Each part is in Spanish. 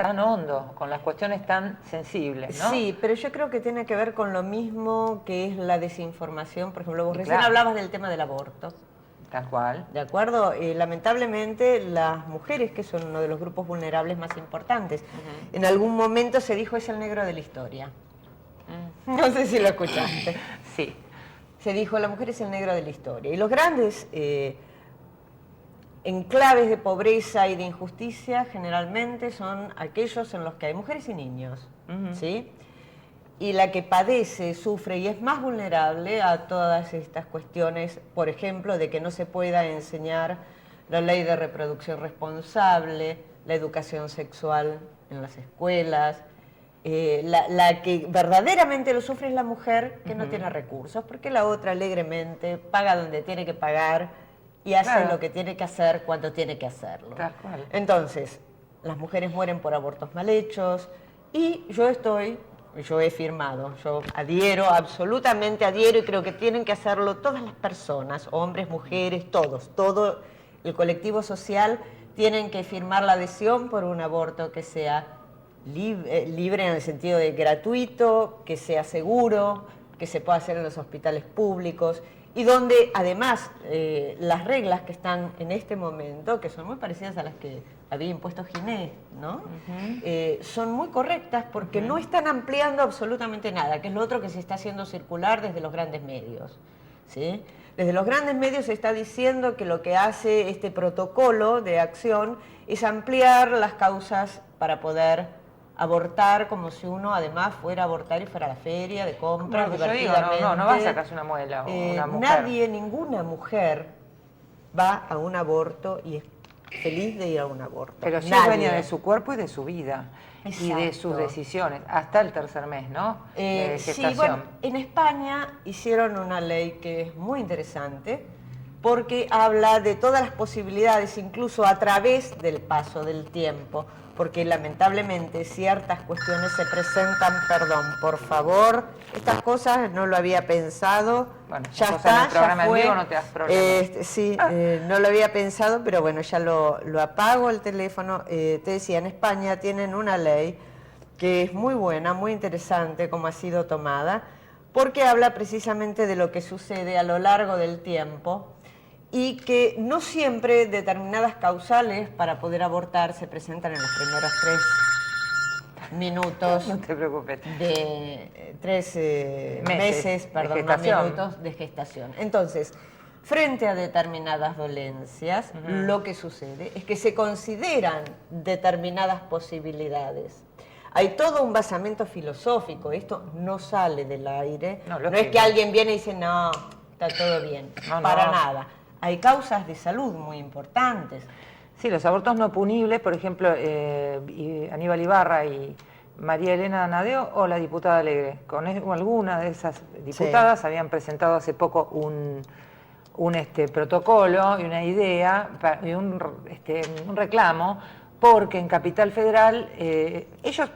tan hondo, con las cuestiones tan sensibles, ¿no? Sí, pero yo creo que tiene que ver con lo mismo que es la desinformación. Por ejemplo, vos Y recién claro. hablabas del tema del aborto. Tal cual. ¿De acuerdo? Lamentablemente las mujeres, que son uno de los grupos vulnerables más importantes, en algún momento se dijo es el negro de la historia. No sé si lo escuchaste. Sí. Se dijo la mujer es el negro de la historia. Y los grandes enclaves de pobreza y de injusticia generalmente son aquellos en los que hay mujeres y niños, ¿sí? Y la que padece, sufre y es más vulnerable a todas estas cuestiones, por ejemplo, de que no se pueda enseñar la ley de reproducción responsable, la educación sexual en las escuelas. La que verdaderamente lo sufre es la mujer que no tiene recursos, porque la otra alegremente paga donde tiene que pagar y hace lo que tiene que hacer cuando tiene que hacerlo. Tal cual. Entonces, las mujeres mueren por abortos mal hechos y yo he firmado, yo adhiero, absolutamente adhiero, y creo que tienen que hacerlo todas las personas, hombres, mujeres, todos, todo el colectivo social tienen que firmar la adhesión por un aborto que sea libre en el sentido de gratuito, que sea seguro, que se pueda hacer en los hospitales públicos y donde además las reglas que están en este momento, que son muy parecidas a las que había impuesto Ginés, ¿no? Son muy correctas porque no están ampliando absolutamente nada, que es lo otro que se está haciendo circular desde los grandes medios, ¿sí? Desde los grandes medios se está diciendo que lo que hace este protocolo de acción es ampliar las causas para poder abortar, como si uno además fuera a abortar y fuera a la feria de compras, Bueno, yo digo, no va a sacarse una muela o una mujer. Nadie, ninguna mujer va a un aborto y es feliz de ir a un aborto. Pero sí es dueña de su cuerpo y de su vida. Exacto. Y de sus decisiones, hasta el tercer mes, ¿no? De gestación. Sí, bueno, en España hicieron una ley que es muy interesante porque habla de todas las posibilidades, incluso a través del paso del tiempo, porque lamentablemente ciertas cuestiones se presentan, perdón, por favor, estas cosas no lo había pensado, bueno, ya está, en el programa ya fue, en vivo no te das problema. Sí, no lo había pensado, pero bueno, ya lo apago el teléfono. Te decía, en España tienen una ley que es muy buena, muy interesante como ha sido tomada, porque habla precisamente de lo que sucede a lo largo del tiempo y que no siempre determinadas causales para poder abortar se presentan en los primeros 3 minutos. No te preocupes. De 3 meses, perdón, no minutos de gestación. Entonces, frente a determinadas dolencias, lo que sucede es que se consideran determinadas posibilidades. Hay todo un basamento filosófico, esto no sale del aire, no es que alguien viene y dice, no, está todo bien, para nada. Hay causas de salud muy importantes. Sí, los abortos no punibles, por ejemplo, Aníbal Ibarra y María Elena Nadeo o la diputada Alegre. Con alguna de esas diputadas habían presentado hace poco un protocolo y una idea y un reclamo, porque en Capital Federal ellos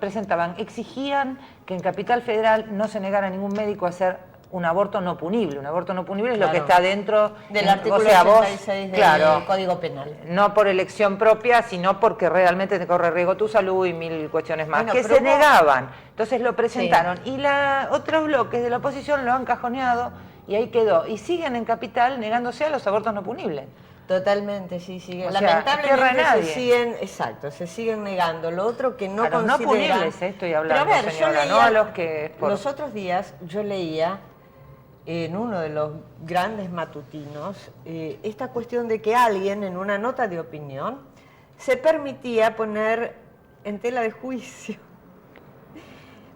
exigían que en Capital Federal no se negara a ningún médico a hacer un aborto no punible. Un aborto no punible es lo que está dentro del artículo 86 del Código Penal. No por elección propia, sino porque realmente te corre riesgo tu salud y mil cuestiones más. Bueno, que se negaban. Entonces lo presentaron. Sí. Y otros bloques de la oposición lo han cajoneado y ahí quedó. Y siguen en Capital negándose a los abortos no punibles. Totalmente, sí, siguen. Lamentablemente se siguen negando. Lo otro que no consideran... no punibles, estoy hablando, pero a ver, señora, yo leía, no a los que... Los otros días yo leía en uno de los grandes matutinos esta cuestión de que alguien en una nota de opinión se permitía poner en tela de juicio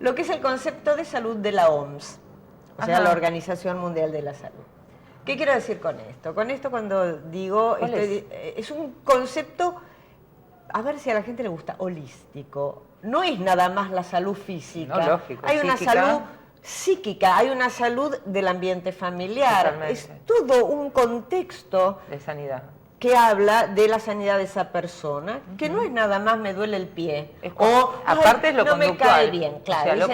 lo que es el concepto de salud de la OMS, o sea, la Organización Mundial de la Salud. ¿Qué quiero decir con esto? Con esto cuando digo, es un concepto, a ver si a la gente le gusta, holístico. No es nada más la salud física, no, lógico, hay una salud psíquica, hay una salud del ambiente familiar. Totalmente. Es todo un contexto de sanidad que habla de la sanidad de esa persona, que no es nada más me duele el pie, aparte es lo no conductual, me cae bien, claro. O sea, la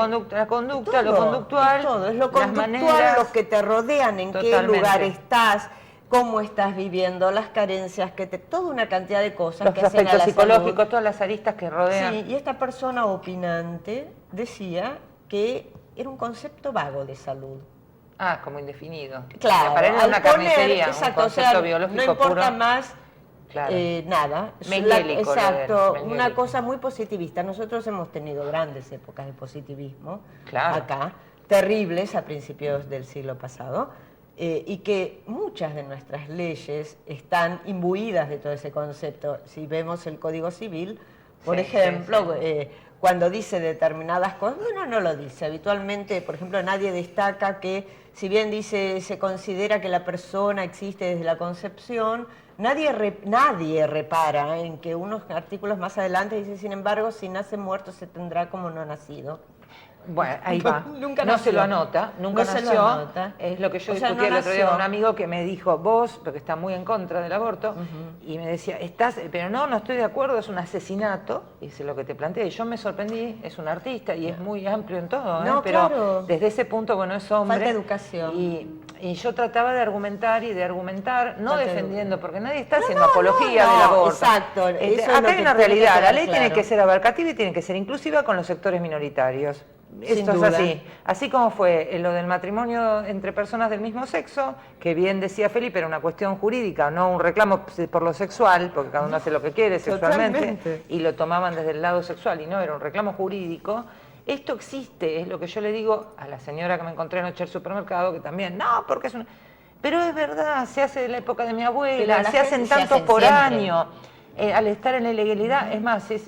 conducta, lo conductual, es lo conductual, los que te rodean, en qué lugar estás, cómo estás viviendo, las carencias, toda una cantidad de cosas Los que hacen a aspectos la psicológicos, salud. todas las aristas que rodean. Sí, y esta persona opinante decía que era un concepto vago de salud. Ah, como indefinido. Claro, Para él era al una poner, carnicería, exacto, un concepto o sea, biológico no importa puro. más Claro. nada. Mengélico, Exacto, Mengélico. una cosa muy positivista. Nosotros hemos tenido grandes épocas de positivismo Claro. acá, terribles a principios del siglo pasado, y que muchas de nuestras leyes están imbuidas de todo ese concepto. Si vemos el Código Civil, por ejemplo, cuando dice determinadas cosas, bueno, no lo dice. Habitualmente, por ejemplo, nadie destaca que, si bien dice, se considera que la persona existe desde la concepción, nadie repara en que unos artículos más adelante dice, sin embargo, si nace muerto se tendrá como no nacido. Bueno, ahí va. Nunca no nació. se lo anota, nunca No se lo nació. anota. Es lo que yo O sea, discutí no el otro día con un nació. amigo que me dijo, vos, porque está muy en contra del aborto, y me decía, pero no estoy de acuerdo, es un asesinato, y es lo que te planteé. Y yo me sorprendí, es un artista y es muy amplio en todo, No, pero claro. desde ese punto, bueno, es hombre. Falta educación. Y yo trataba de argumentar y de argumentar, no Falta defendiendo, porque nadie está No, haciendo no, apología no, del aborto. exacto, eso es Acá lo hay que una tiene que realidad, la quedar ley tiene claro. que ser abarcativa y tiene que ser inclusiva con los sectores minoritarios. Sin Esto duda. es así. Así como fue lo del matrimonio entre personas del mismo sexo, que bien decía Felipe, era una cuestión jurídica, no un reclamo por lo sexual, porque cada uno hace lo que quiere sexualmente, Totalmente. y lo tomaban desde el lado sexual, y no, era un reclamo jurídico. Esto existe, es lo que yo le digo a la señora que me encontré anoche al supermercado, que también, no, porque es una... Pero es verdad, se hace de la época de mi abuela, Pero la se hacen gente se tantos hacen por siempre. año. Al estar en la ilegalidad, es más, se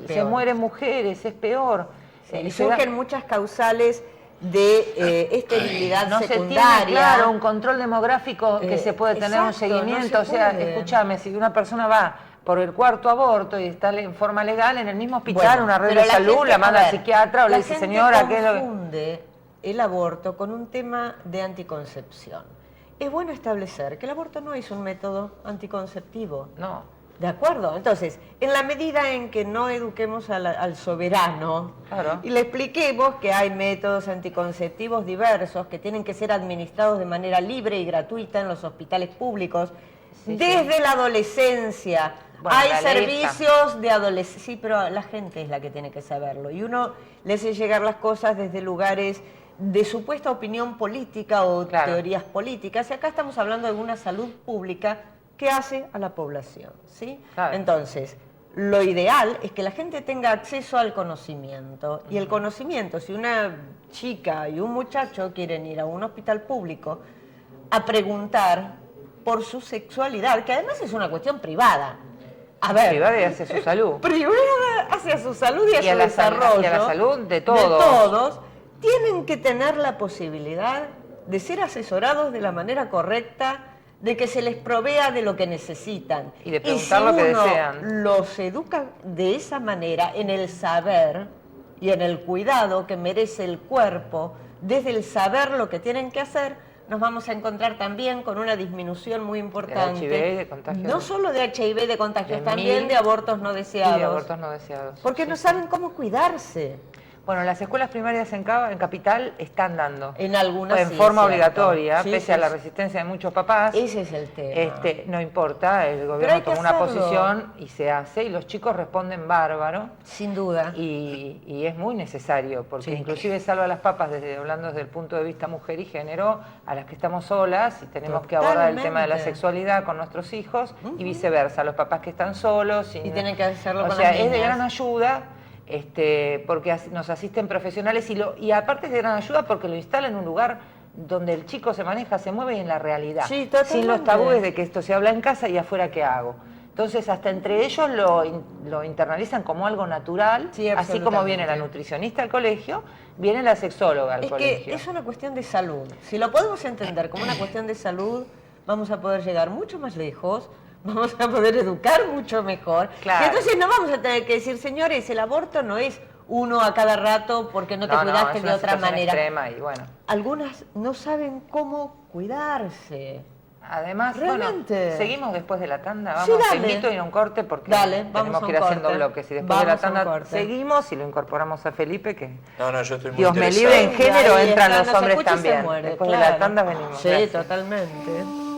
peor. mueren mujeres, es peor. Y Se da- surgen muchas causales de esterilidad no se secundaria. tiene, claro, un control demográfico que se puede tener, un exacto, no seguimiento. se O sea, puede. escúchame, si una persona va por el cuarto aborto y está en forma legal, en el mismo hospital, Bueno, una red pero de salud, gente, la manda a al ver, psiquiatra o le la dice, gente señora, ¿qué es lo que...? confunde el aborto con un tema de anticoncepción. Es bueno establecer que el aborto no es un método anticonceptivo. No, ¿De acuerdo? Entonces, en la medida en que no eduquemos al soberano Claro. y le expliquemos que hay métodos anticonceptivos diversos que tienen que ser administrados de manera libre y gratuita en los hospitales públicos, Sí, desde la adolescencia. Bueno, Hay la ley está. servicios de adolescencia, sí, pero la gente es la que tiene que saberlo. Y uno le hace llegar las cosas desde lugares de supuesta opinión política o Claro. teorías políticas. Y acá estamos hablando de una salud pública que hace a la población, ¿sí? Claro. Entonces, lo ideal es que la gente tenga acceso al conocimiento. Y el conocimiento, si una chica y un muchacho quieren ir a un hospital público a preguntar por su sexualidad, que además es una cuestión privada. A ver, privada y hacia su salud. privada hacia su salud y hacia a su la salud- desarrollo. y a la salud de todos. todos, tienen que tener la posibilidad de ser asesorados de la manera correcta, de que se les provea de lo que necesitan. Y de preguntar lo que uno desean. los educa de esa manera, en el saber y en el cuidado que merece el cuerpo, desde el saber lo que tienen que hacer, nos vamos a encontrar también con una disminución muy importante. HIV y de contagios. No solo de HIV, de contagios, De también 1000 de abortos no Y deseados. de abortos no deseados. Porque Sí, no sí. saben cómo cuidarse. Bueno, las escuelas primarias en Capital están dando. En algunas En sí, forma cierto. obligatoria, Sí, pese sí, a la sí. resistencia de muchos papás. Ese es el tema. No importa, el hay gobierno que toma una hacerlo. posición y se hace, y los chicos responden bárbaro. Sin duda. Y es muy necesario, porque Sí. inclusive salva a las papas, hablando desde el punto de vista mujer y género, a las que estamos solas y tenemos que abordar el tema de la Totalmente. sexualidad con nuestros hijos, y viceversa, los papás que están solos. Y tienen que hacerlo o con sea, las es de niñas. gran ayuda, porque nos asisten profesionales, y aparte es de gran ayuda porque lo instala en un lugar donde el chico se maneja, se mueve y en la realidad. Sí, sin los totalmente. tabúes de que esto se habla en casa y afuera qué hago. Entonces, hasta entre ellos lo internalizan como algo natural, Sí, así como viene la absolutamente. nutricionista al colegio, viene la sexóloga al Es colegio. que es una cuestión de salud. Si lo podemos entender como una cuestión de salud, vamos a poder llegar mucho más lejos, vamos a poder educar mucho mejor. Claro. Y entonces no vamos a tener que decir, señores, el aborto no es uno a cada rato porque no te cuidaste es de una otra situación manera. extrema y bueno. Algunas no saben cómo cuidarse. Además, Realmente. bueno, seguimos después de la tanda. Sí, Vamos, te dale. invito a ir a un corte porque Dale, vamos tenemos a que ir un haciendo corte. bloques. Y después de Vamos la a un tanda corte. seguimos y lo incorporamos a Felipe, que No, yo estoy muy Dios me interesado. libre, en género Ahí entran está, los nos hombres escucha y se también. muere, Después de claro. la tanda venimos. Sí, Gracias. totalmente.